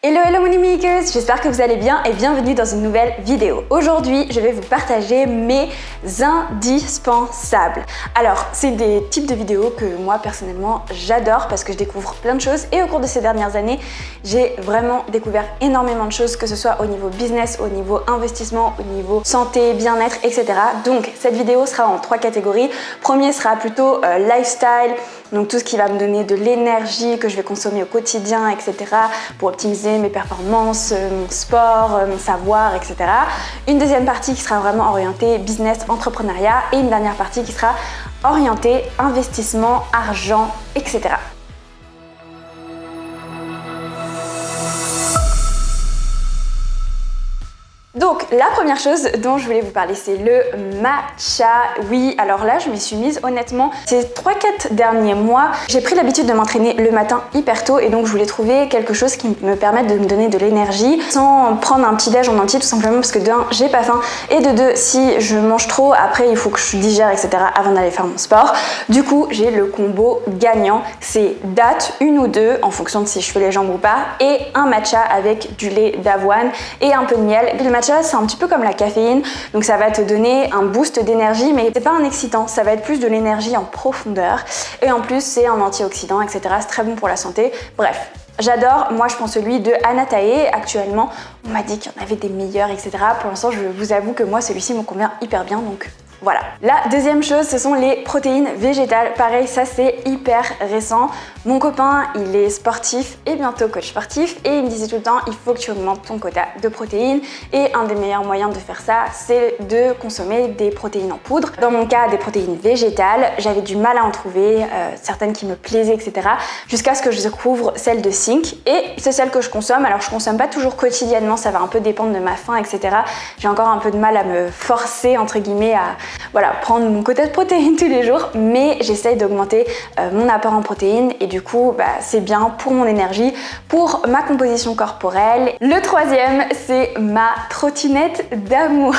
Hello money makers, j'espère que vous allez bien et bienvenue dans une nouvelle vidéo. Aujourd'hui, je vais vous partager mes indispensables. Alors, c'est des types de vidéos que moi personnellement j'adore parce que je découvre plein de choses et au cours de ces dernières années, j'ai vraiment découvert énormément de choses, que ce soit au niveau business, au niveau investissement, au niveau santé, bien-être, etc. Donc, cette vidéo sera en 3 catégories. Premier sera plutôt lifestyle, donc tout ce qui va me donner de l'énergie que je vais consommer au quotidien, etc. pour optimiser mes performances, mon sport, mon savoir, etc. Une deuxième partie qui sera vraiment orientée business, entrepreneuriat et une dernière partie qui sera orientée investissement, argent, etc. Donc la première chose dont je voulais vous parler, c'est le matcha. Oui, alors là je m'y suis mise honnêtement ces 3-4 derniers mois. J'ai pris l'habitude de m'entraîner le matin hyper tôt et donc je voulais trouver quelque chose qui me permette de me donner de l'énergie sans prendre un petit déj en entier, tout simplement parce que de 1, j'ai pas faim et de 2, si je mange trop, après il faut que je digère, etc. avant d'aller faire mon sport. Du coup, j'ai le combo gagnant, c'est date, 1 ou 2 en fonction de si je fais les jambes ou pas, et un matcha avec du lait d'avoine et un peu de miel. Le matcha, c'est un petit peu comme la caféine, donc ça va te donner un boost d'énergie, mais c'est pas un excitant, ça va être plus de l'énergie en profondeur, et en plus c'est un antioxydant, etc. C'est très bon pour la santé. Bref, j'adore. Moi je prends celui de Anatae actuellement. On m'a dit qu'il y en avait des meilleurs, etc. Pour l'instant, je vous avoue que moi celui-ci me convient hyper bien, donc voilà. La deuxième chose, ce sont les protéines végétales. Pareil, ça c'est hyper récent. Mon copain, il est sportif et bientôt coach sportif et il me disait tout le temps, il faut que tu augmentes ton quota de protéines, et un des meilleurs moyens de faire ça, c'est de consommer des protéines en poudre. Dans mon cas, des protéines végétales, j'avais du mal à en trouver, certaines qui me plaisaient, etc. jusqu'à ce que je découvre celle de Sync, et c'est celle que je consomme. Alors je consomme pas toujours quotidiennement, ça va un peu dépendre de ma faim, etc. J'ai encore un peu de mal à me forcer, entre guillemets, à prendre mon quota de protéines tous les jours, mais j'essaye d'augmenter mon apport en protéines et du coup c'est bien pour mon énergie, pour ma composition corporelle. Le troisième, c'est ma trottinette d'amour.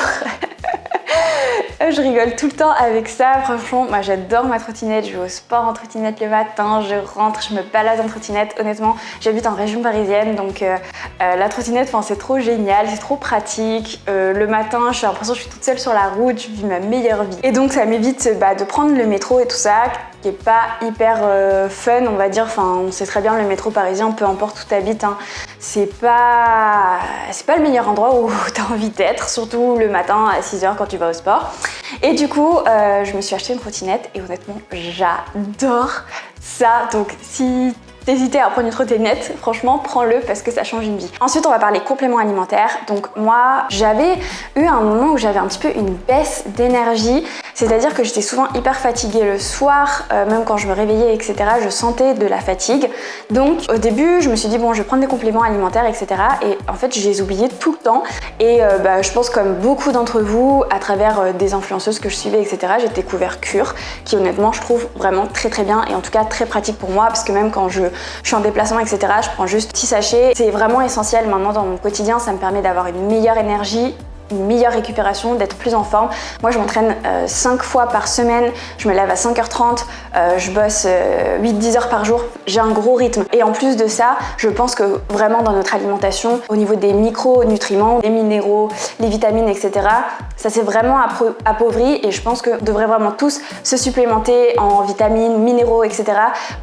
Je rigole tout le temps avec ça, franchement, moi j'adore ma trottinette, je vais au sport en trottinette le matin, je rentre, je me balade en trottinette. Honnêtement, j'habite en région parisienne, donc la trottinette, c'est trop génial, c'est trop pratique. Le matin, j'ai l'impression que je suis toute seule sur la route, je vis ma meilleure vie. Et donc ça m'évite de prendre le métro et tout ça, qui est pas hyper fun, on va dire. On sait très bien, le métro parisien, peu importe où t'habites, c'est pas le meilleur endroit où t'as envie d'être, surtout le matin à 6h quand tu vas au sport. Et du coup, je me suis acheté une trottinette et honnêtement, j'adore ça. Donc si t'hésitais à prendre une trottinette, franchement, prends-le parce que ça change une vie. Ensuite, on va parler compléments alimentaires. Donc moi, j'avais eu un moment où j'avais un petit peu une baisse d'énergie, c'est-à-dire que j'étais souvent hyper fatiguée le soir, même quand je me réveillais, etc. je sentais de la fatigue. Donc au début, je me suis dit bon, je vais prendre des compléments alimentaires, etc. Et en fait, je les oubliais tout le temps. Et je pense comme beaucoup d'entre vous, à travers des influenceuses que je suivais, etc., j'ai découvert Cure, qui honnêtement, je trouve vraiment très très bien et en tout cas très pratique pour moi, parce que même quand je suis en déplacement, etc., je prends juste 6 sachets. C'est vraiment essentiel maintenant dans mon quotidien, ça me permet d'avoir une meilleure énergie, une meilleure récupération, d'être plus en forme. Moi je m'entraîne 5 fois par semaine, je me lève à 5h30, je bosse 8-10 heures par jour, j'ai un gros rythme. Et en plus de ça, je pense que vraiment dans notre alimentation, au niveau des micronutriments, les minéraux, les vitamines, etc., ça s'est vraiment appauvri et je pense que devrait vraiment tous se supplémenter en vitamines, minéraux, etc.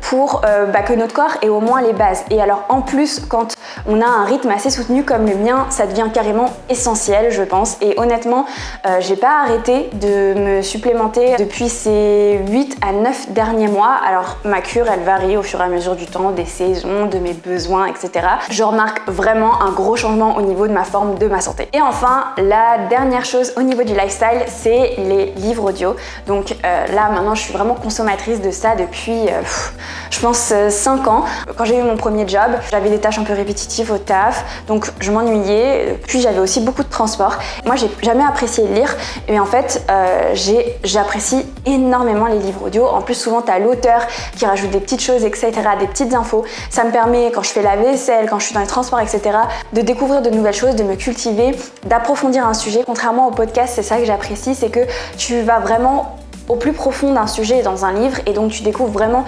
pour que notre corps ait au moins les bases. Et alors en plus, quand on a un rythme assez soutenu comme le mien, ça devient carrément essentiel, je pense. Et honnêtement, j'ai pas arrêté de me supplémenter depuis ces 8 à 9 derniers mois. Alors ma cure, elle varie au fur et à mesure du temps, des saisons, de mes besoins, etc. Je remarque vraiment un gros changement au niveau de ma forme, de ma santé. Et enfin, la dernière chose au niveau du lifestyle, c'est les livres audio. Donc là, maintenant, je suis vraiment consommatrice de ça depuis, je pense, 5 ans. Quand j'ai eu mon premier job, j'avais des tâches un peu répétitives au taf, donc je m'ennuyais. Puis j'avais aussi beaucoup de transport. Moi, j'ai jamais apprécié lire, mais en fait, j'apprécie énormément les livres audio. En plus, souvent, tu as l'auteur qui rajoute des petites choses, etc., des petites infos. Ça me permet, quand je fais la vaisselle, quand je suis dans les transports, etc., de découvrir de nouvelles choses, de me cultiver, d'approfondir un sujet. Contrairement au podcast, c'est ça que j'apprécie, c'est que tu vas vraiment au plus profond d'un sujet dans un livre et donc tu découvres vraiment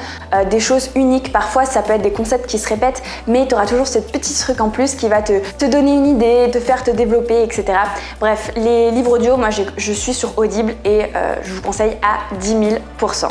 des choses uniques. Parfois ça peut être des concepts qui se répètent, mais tu auras toujours ce petit truc en plus qui va te donner une idée, te faire te développer, etc. Bref, les livres audio, moi je suis sur Audible et je vous conseille à 10 000%.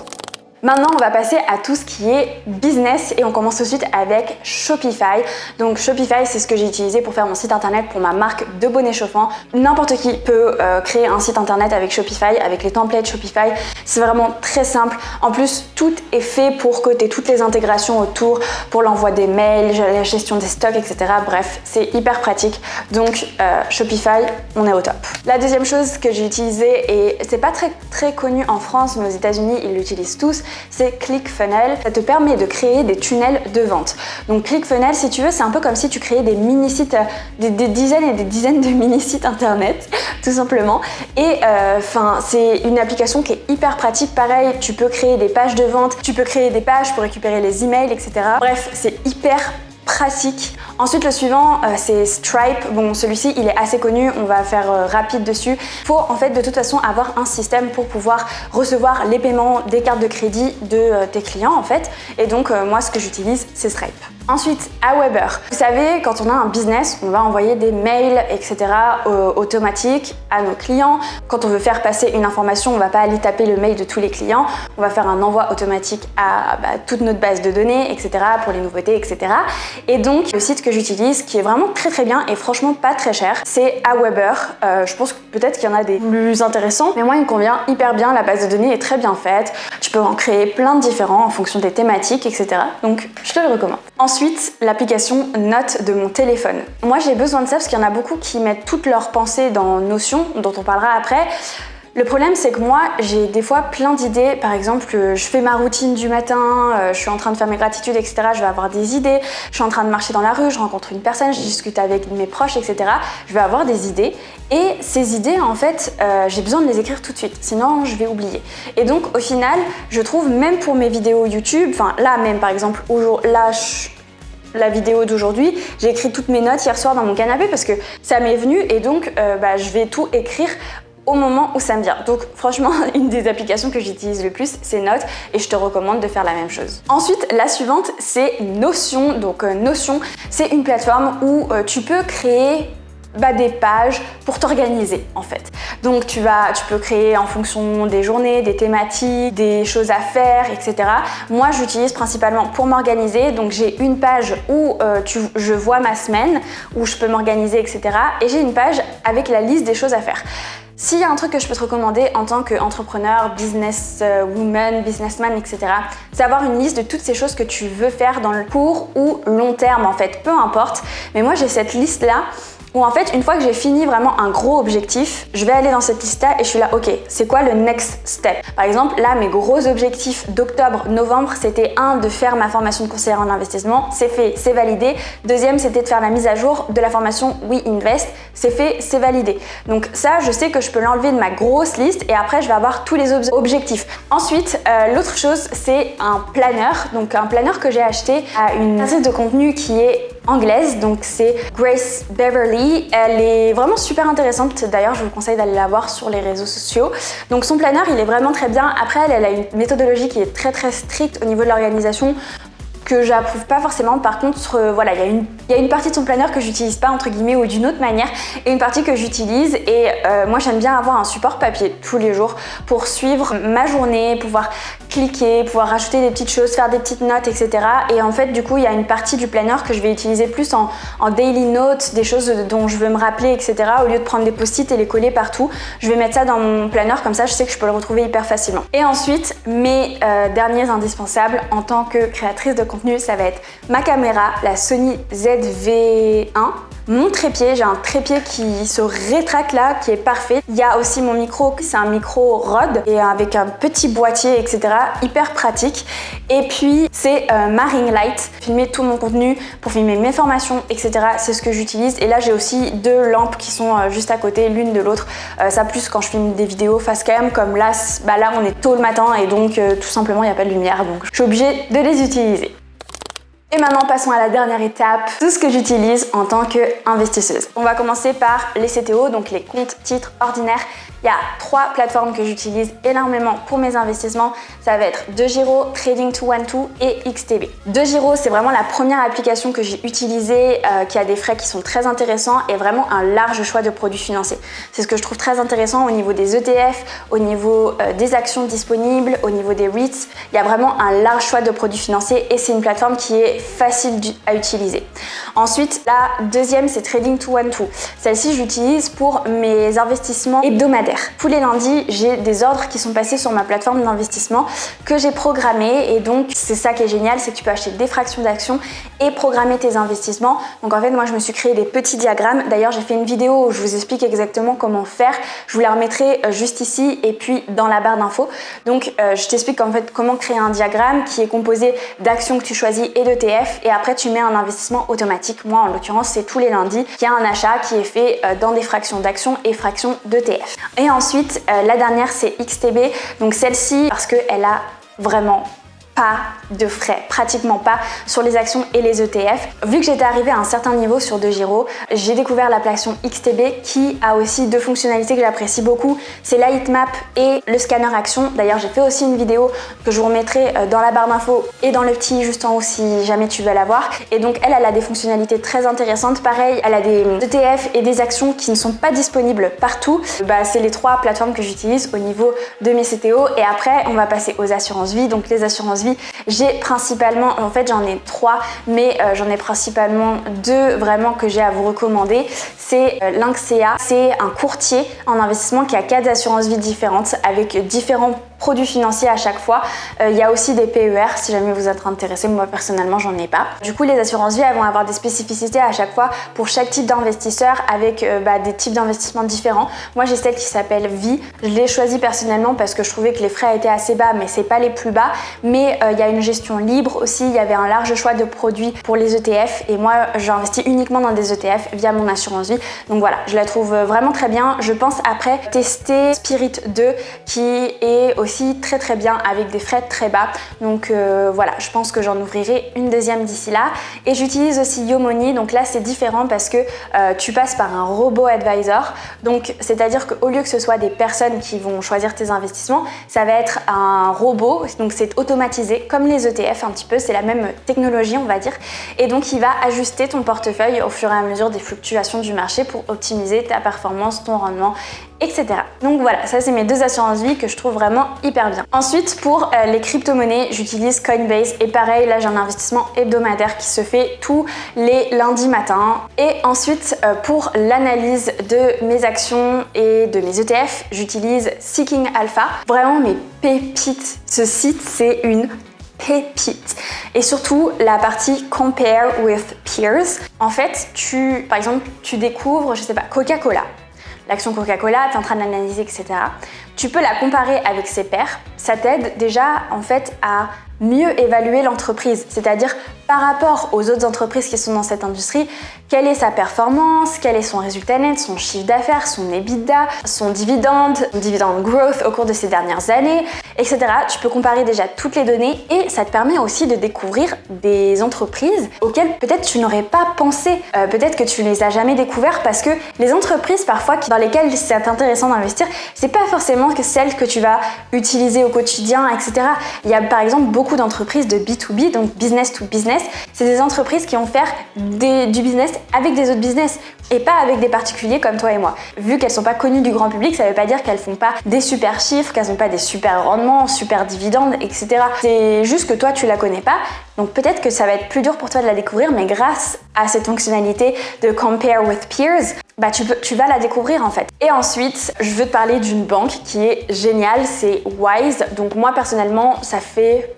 Maintenant, on va passer à tout ce qui est business et on commence tout de suite avec Shopify. Donc Shopify, c'est ce que j'ai utilisé pour faire mon site internet pour ma marque de bonnets chauffants. N'importe qui peut créer un site internet avec Shopify, avec les templates Shopify. C'est vraiment très simple. En plus, tout est fait pour que tu aies toutes les intégrations autour, pour l'envoi des mails, la gestion des stocks, etc. Bref, c'est hyper pratique. Donc Shopify, on est au top. La deuxième chose que j'ai utilisée, et c'est pas très connu en France, mais aux États-Unis, ils l'utilisent tous, c'est ClickFunnels. Ça te permet de créer des tunnels de vente. Donc ClickFunnels, si tu veux, c'est un peu comme si tu créais des mini-sites, des dizaines et des dizaines de mini-sites internet, tout simplement. Et c'est une application qui est hyper pratique. Pareil, tu peux créer des pages de vente, tu peux créer des pages pour récupérer les emails, etc. Bref, c'est hyper pratique. Ensuite, le suivant, c'est Stripe. Bon, celui-ci, il est assez connu. On va faire rapide dessus. Il faut en fait de toute façon avoir un système pour pouvoir recevoir les paiements des cartes de crédit de tes clients en fait. Et donc, moi, ce que j'utilise, c'est Stripe. Ensuite, Aweber. Vous savez, quand on a un business, on va envoyer des mails, etc. Automatiques à nos clients. Quand on veut faire passer une information, on va pas aller taper le mail de tous les clients. On va faire un envoi automatique à toute notre base de données, etc. pour les nouveautés, etc. Et donc, le site que j'utilise, qui est vraiment très bien et franchement pas très cher, c'est Aweber. Je pense que peut-être qu'il y en a des plus intéressants, mais moi, il me convient hyper bien. La base de données est très bien faite. Tu peux en créer plein de différents en fonction des thématiques, etc. Donc, je te le recommande. Ensuite, l'application Notes de mon téléphone. Moi, j'ai besoin de ça parce qu'il y en a beaucoup qui mettent toutes leurs pensées dans Notion, dont on parlera après. Le problème, c'est que moi, j'ai des fois plein d'idées. Par exemple, je fais ma routine du matin, je suis en train de faire mes gratitudes, etc. Je vais avoir des idées. Je suis en train de marcher dans la rue, je rencontre une personne, je discute avec mes proches, etc. Je vais avoir des idées. Et ces idées, en fait, j'ai besoin de les écrire tout de suite. Sinon, je vais oublier. Et donc, au final, je trouve, même pour mes vidéos YouTube, enfin là même, par exemple, la vidéo d'aujourd'hui, j'ai écrit toutes mes notes hier soir dans mon canapé parce que ça m'est venu et donc je vais tout écrire au moment où ça me vient. Donc franchement, une des applications que j'utilise le plus, c'est Notes et je te recommande de faire la même chose. Ensuite, la suivante, c'est Notion. Donc Notion, c'est une plateforme où tu peux créer des pages pour t'organiser en fait. Donc tu peux créer en fonction des journées, des thématiques, des choses à faire, etc. Moi j'utilise principalement pour m'organiser. Donc j'ai une page où je vois ma semaine, où je peux m'organiser, etc. Et j'ai une page avec la liste des choses à faire. S'il y a un truc que je peux te recommander en tant qu'entrepreneur, businesswoman, businessman, etc., c'est avoir une liste de toutes ces choses que tu veux faire dans le court ou long terme en fait, peu importe. Mais moi j'ai cette liste-là où en fait, une fois que j'ai fini vraiment un gros objectif, je vais aller dans cette liste-là et je suis là, ok, c'est quoi le next step? Par exemple, là, mes gros objectifs d'octobre, novembre, c'était de faire ma formation de conseillère en investissement, c'est fait, c'est validé. Deuxième, c'était de faire la mise à jour de la formation We Invest, c'est fait, c'est validé. Donc ça, je sais que je peux l'enlever de ma grosse liste et après, je vais avoir tous les objectifs. Ensuite, l'autre chose, c'est un planner. Donc un planner que j'ai acheté à une créatrice de contenu qui est anglaise, donc c'est Grace Beverly. Elle est vraiment super intéressante. D'ailleurs, je vous conseille d'aller la voir sur les réseaux sociaux. Donc son planner, il est vraiment très bien. Après, elle a une méthodologie qui est très stricte au niveau de l'organisation, que j'approuve pas forcément. Par contre, voilà, il y a une partie de son planner que j'utilise pas entre guillemets ou d'une autre manière et une partie que j'utilise et moi j'aime bien avoir un support papier tous les jours pour suivre ma journée, pouvoir cliquer, pouvoir rajouter des petites choses, faire des petites notes, etc. Et en fait, du coup, il y a une partie du planner que je vais utiliser plus en daily notes, des choses dont je veux me rappeler, etc. Au lieu de prendre des post-it et les coller partout, je vais mettre ça dans mon planner, comme ça je sais que je peux le retrouver hyper facilement. Et ensuite, mes derniers indispensables en tant que créatrice de contenu, ça va être ma caméra, la Sony ZV-1, mon trépied, j'ai un trépied qui se rétracte là, qui est parfait. Il y a aussi mon micro, c'est un micro Rode et avec un petit boîtier, etc. Hyper pratique. Et puis c'est ma ring light, filmer tout mon contenu, pour filmer mes formations, etc. C'est ce que j'utilise. Et là j'ai aussi deux lampes qui sont juste à côté, l'une de l'autre. Ça plus quand je filme des vidéos face cam, comme là, là on est tôt le matin et donc tout simplement il n'y a pas de lumière, donc je suis obligée de les utiliser. Et maintenant, passons à la dernière étape, tout ce que j'utilise en tant qu'investisseuse. On va commencer par les CTO, donc les comptes titres ordinaires Il y a 3 plateformes que j'utilise énormément pour mes investissements. Ça va être DeGiro, Trading212 et XTB. DeGiro, c'est vraiment la première application que j'ai utilisée qui a des frais qui sont très intéressants et vraiment un large choix de produits financiers. C'est ce que je trouve très intéressant au niveau des ETF, au niveau des actions disponibles, au niveau des REITs. Il y a vraiment un large choix de produits financiers et c'est une plateforme qui est facile à utiliser. Ensuite, la deuxième, c'est Trading212. Celle-ci, j'utilise pour mes investissements hebdomadaires. Tous les lundis, j'ai des ordres qui sont passés sur ma plateforme d'investissement que j'ai programmés et donc c'est ça qui est génial, c'est que tu peux acheter des fractions d'actions et programmer tes investissements. Donc en fait, moi je me suis créé des petits diagrammes. D'ailleurs, j'ai fait une vidéo où je vous explique exactement comment faire. Je vous la remettrai juste ici et puis dans la barre d'infos. Donc je t'explique en fait comment créer un diagramme qui est composé d'actions que tu choisis et d'ETF et après tu mets un investissement automatique. Moi en l'occurrence, c'est tous les lundis qu'il y a un achat qui est fait dans des fractions d'actions et fractions d'ETF. Et ensuite, la dernière, c'est XTB. Donc celle-ci, parce qu'elle a vraiment pas de frais, pratiquement pas sur les actions et les ETF. Vu que j'étais arrivée à un certain niveau sur DeGiro, j'ai découvert l'application XTB qui a aussi 2 fonctionnalités que j'apprécie beaucoup, c'est la heatmap et le scanner action. D'ailleurs, j'ai fait aussi une vidéo que je vous remettrai dans la barre d'infos et dans le petit juste en haut si jamais tu veux la voir. Et donc elle a des fonctionnalités très intéressantes. Pareil, elle a des ETF et des actions qui ne sont pas disponibles partout. C'est les 3 plateformes que j'utilise au niveau de mes CTO. Et après, on va passer aux assurances vie. Donc les assurances vie, j'ai principalement, en fait j'en ai 3, mais j'en ai principalement 2 vraiment que j'ai à vous recommander. C'est Lynxea, c'est un courtier en investissement qui a 4 assurances vie différentes avec différents produits financiers à chaque fois. Il y a aussi des PER si jamais vous êtes intéressé. Moi personnellement j'en ai pas. Du coup les assurances vie elles vont avoir des spécificités à chaque fois pour chaque type d'investisseur avec des types d'investissement différents. Moi j'ai celle qui s'appelle Vie. Je l'ai choisie personnellement parce que je trouvais que les frais étaient assez bas mais c'est pas les plus bas. Mais il y a une gestion libre aussi. Il y avait un large choix de produits pour les ETF et moi j'investis uniquement dans des ETF via mon assurance vie. Donc voilà, je la trouve vraiment très bien. Je pense après tester Spirit 2 qui est aussi très très bien avec des frais très bas. Donc voilà, je pense que j'en ouvrirai une deuxième d'ici là. Et j'utilise aussi YoMoney. Donc là c'est différent parce que tu passes par un robot advisor. Donc c'est-à-dire qu'au lieu que ce soit des personnes qui vont choisir tes investissements, ça va être un robot. Donc c'est automatisé comme les ETF un petit peu. C'est la même technologie on va dire. Et donc il va ajuster ton portefeuille au fur et à mesure des fluctuations du marché pour optimiser ta performance, ton rendement, etc. Donc voilà, ça c'est mes 2 assurances vie que je trouve vraiment hyper bien. Ensuite pour les crypto-monnaies, j'utilise Coinbase et pareil, là j'ai un investissement hebdomadaire qui se fait tous les lundis matins. Et ensuite pour l'analyse de mes actions et de mes ETF, j'utilise Seeking Alpha. Vraiment mes pépites, ce site c'est une pépite. Et surtout la partie Compare with Peers. En fait, par exemple, tu découvres, je sais pas, Coca-Cola. L'action Coca-Cola, tu es en train de l'analyser, etc. Tu peux la comparer avec ses pairs. Ça t'aide déjà en fait à mieux évaluer l'entreprise, c'est-à-dire par rapport aux autres entreprises qui sont dans cette industrie, quelle est sa performance, quel est son résultat net, son chiffre d'affaires, son EBITDA, son dividende growth au cours de ces dernières années, etc. Tu peux comparer déjà toutes les données et ça te permet aussi de découvrir des entreprises auxquelles peut-être tu n'aurais pas pensé, peut-être que tu les as jamais découvertes parce que les entreprises parfois dans lesquelles c'est intéressant d'investir, c'est pas forcément que celles que tu vas utiliser au quotidien, etc. Il y a par exemple beaucoup d'entreprises de B2B, donc business to business. C'est des entreprises qui vont faire du business avec des autres business et pas avec des particuliers comme toi et moi. Vu qu'elles sont pas connues du grand public, ça veut pas dire qu'elles font pas des super chiffres, qu'elles ont pas des super rendements, super dividendes, etc. C'est juste que toi tu la connais pas. Donc peut-être que ça va être plus dur pour toi de la découvrir, mais grâce à cette fonctionnalité de Compare with Peers, tu vas la découvrir en fait. Et ensuite, je veux te parler d'une banque qui est géniale, c'est Wise. Donc moi personnellement, ça fait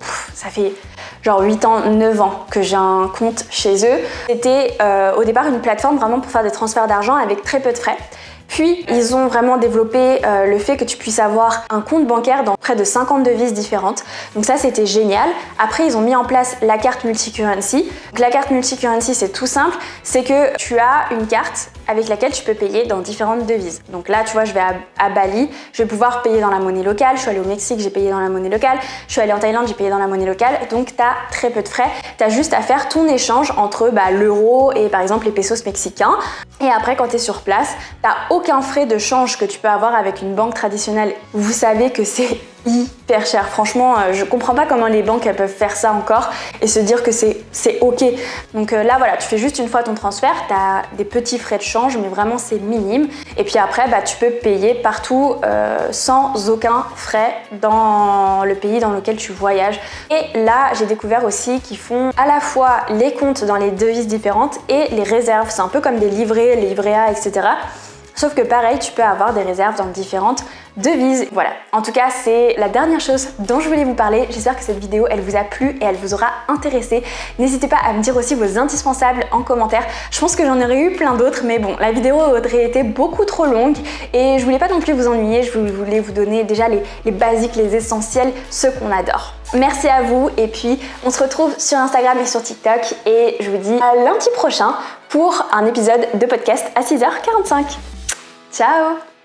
genre 8 ans, 9 ans que j'ai un compte chez eux. C'était au départ une plateforme vraiment pour faire des transferts d'argent avec très peu de frais. Puis, ils ont vraiment développé le fait que tu puisses avoir un compte bancaire dans près de 50 devises différentes. Donc ça, c'était génial. Après, ils ont mis en place la carte multi-currency. Donc la carte multi-currency, c'est tout simple. C'est que tu as une carte avec laquelle tu peux payer dans différentes devises. Donc là, tu vois, je vais à Bali, je vais pouvoir payer dans la monnaie locale. Je suis allée au Mexique, j'ai payé dans la monnaie locale. Je suis allée en Thaïlande, j'ai payé dans la monnaie locale. Donc tu as très peu de frais. Tu as juste à faire ton échange entre l'euro et par exemple les pesos mexicains. Et après, quand tu es sur place, tu n'as aucun frais de change que tu peux avoir avec une banque traditionnelle. Vous savez que c'est hyper cher. Franchement, je comprends pas comment les banques elles peuvent faire ça encore et se dire que c'est ok. Donc là, voilà, tu fais juste une fois ton transfert, tu as des petits frais de change, mais vraiment c'est minime. Et puis après, tu peux payer partout sans aucun frais dans le pays dans lequel tu voyages. Et là, j'ai découvert aussi qu'ils font à la fois les comptes dans les devises différentes et les réserves. C'est un peu comme des livrets, les livrets A, etc. Sauf que pareil, tu peux avoir des réserves dans différentes devises. Voilà, en tout cas, c'est la dernière chose dont je voulais vous parler. J'espère que cette vidéo, elle vous a plu et elle vous aura intéressé. N'hésitez pas à me dire aussi vos indispensables en commentaire. Je pense que j'en aurais eu plein d'autres, mais bon, la vidéo aurait été beaucoup trop longue et je voulais pas non plus vous ennuyer. Je voulais vous donner déjà les basiques, les essentiels, ceux qu'on adore. Merci à vous et puis on se retrouve sur Instagram et sur TikTok et je vous dis à lundi prochain pour un épisode de podcast à 6h45. Ciao!